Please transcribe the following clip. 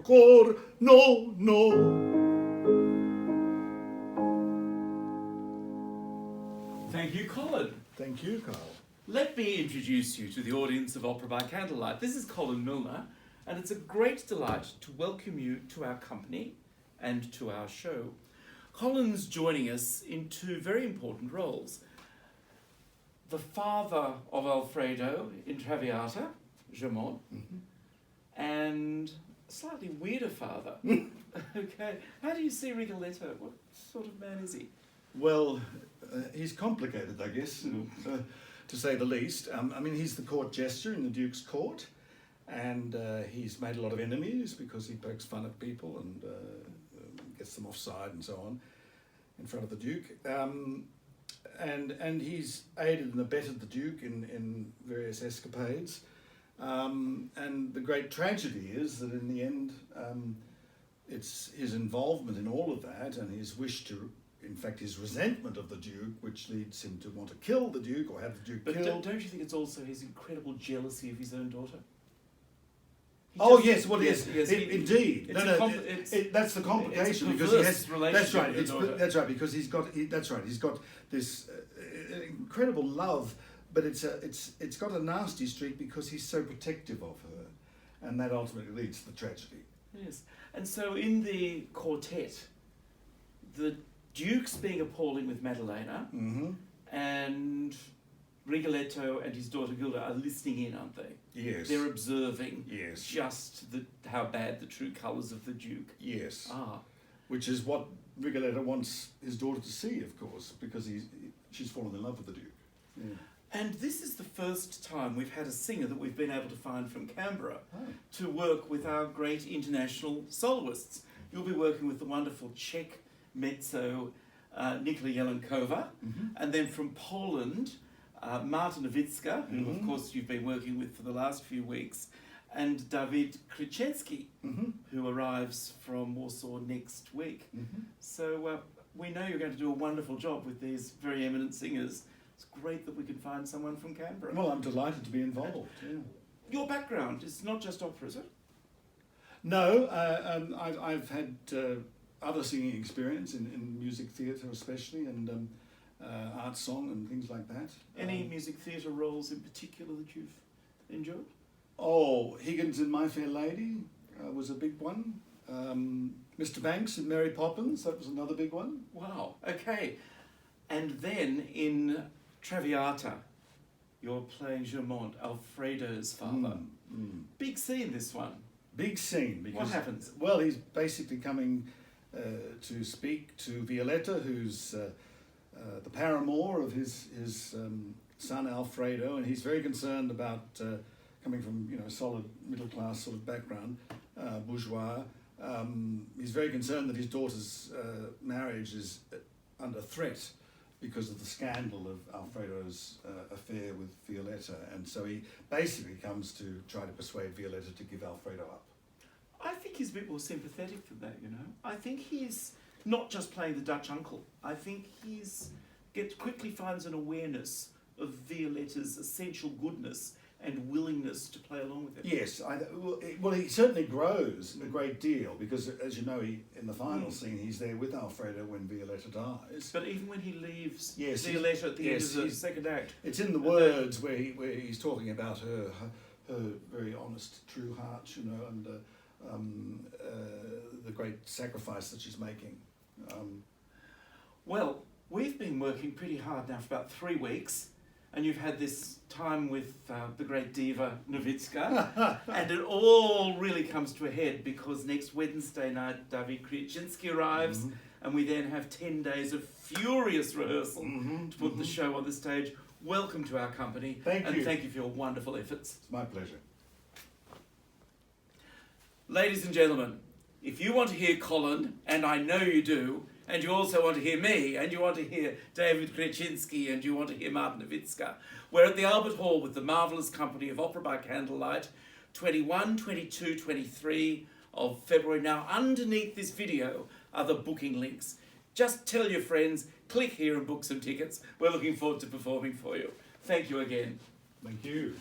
favor, no, no. Thank you, Colin. Thank you, Carl. Let me introduce you to the audience of Opera by Candlelight. This is Colin Milner, and it's a great delight to welcome you to our company and to our show. Colin's joining us in two very important roles. The father of Alfredo in Traviata, Germont, and a slightly weirder father. Okay, how do you see Rigoletto? What sort of man is he? Well, he's complicated, I guess, to say the least. I mean, he's the court jester in the Duke's court, and he's made a lot of enemies because he pokes fun at people and gets them offside and so on in front of the Duke. And he's aided and abetted the Duke in various escapades. And the great tragedy is that in the end, it's his involvement in all of that and his wish to, in fact, his resentment of the Duke, which leads him to want to kill the Duke or have the Duke killed. But don't you think it's also his incredible jealousy of his own daughter? Yes, indeed. That's the complication because he has. That's right. Because he's got this incredible love, but it's got a nasty streak because he's so protective of her, and that ultimately leads to the tragedy. Yes, and so in the quartet, the Duke's being appalling with Maddalena, and Rigoletto and his daughter Gilda are listening in, aren't they? Yes. They're observing Yes. how bad the true colours of the Duke Yes. are. Which is what Rigoletto wants his daughter to see, of course, because she's fallen in love with the Duke. Yeah. And this is the first time we've had a singer that we've been able to find from Canberra to work with our great international soloists. You'll be working with the wonderful Czech mezzo Nikola Jelenkova, and then from Poland, Marta Nowicka, who of course you've been working with for the last few weeks, and David Kryczenski, who arrives from Warsaw next week. So we know you're going to do a wonderful job with these very eminent singers. It's great that we can find someone from Canberra. Well, I'm delighted to be involved. Yeah. Your background is not just opera, is it? No, I've had other singing experience in music theatre especially, and art song and things like that. Any music theatre roles in particular that you've enjoyed? Oh, Higgins in My Fair Lady was a big one. Mr. Banks in Mary Poppins, that was another big one. Wow, okay. And then in Traviata, you're playing Germont, Alfredo's father. Big scene, this one. Big scene. Because, what happens? Well, he's basically coming to speak to Violetta, who's the paramour of his son Alfredo, and he's very concerned about coming from solid middle class sort of background, bourgeois. He's very concerned that his daughter's marriage is under threat because of the scandal of Alfredo's affair with Violetta, and so he basically comes to try to persuade Violetta to give Alfredo up. I think he's a bit more sympathetic than that, I think he's not just playing the Dutch uncle. I think quickly finds an awareness of Violetta's essential goodness and willingness to play along with it. Yes, well, he certainly grows a great deal because, as you know, in the final scene, he's there with Alfredo when Violetta dies. But even when he leaves Violetta at the end of the second act, it's in the words where he's talking about her very honest, true heart, and the great sacrifice that she's making. Well, we've been working pretty hard now for about 3 weeks. And you've had this time with the great diva Nowicka, and it all really comes to a head because next Wednesday night David Kryczenski arrives, and we then have 10 days of furious rehearsal to put the show on the stage. Welcome to our company. Thank you. And thank you for your wonderful efforts. It's my pleasure. Ladies and gentlemen, if you want to hear Colin, and I know you do, and you also want to hear me, and you want to hear David Kryczenski, and you want to hear Marta Nowicka, we're at the Albert Hall with the marvellous company of Opera by Candlelight, 21, 22, 23 of February. Now, underneath this video are the booking links. Just tell your friends, click here and book some tickets. We're looking forward to performing for you. Thank you again. Thank you.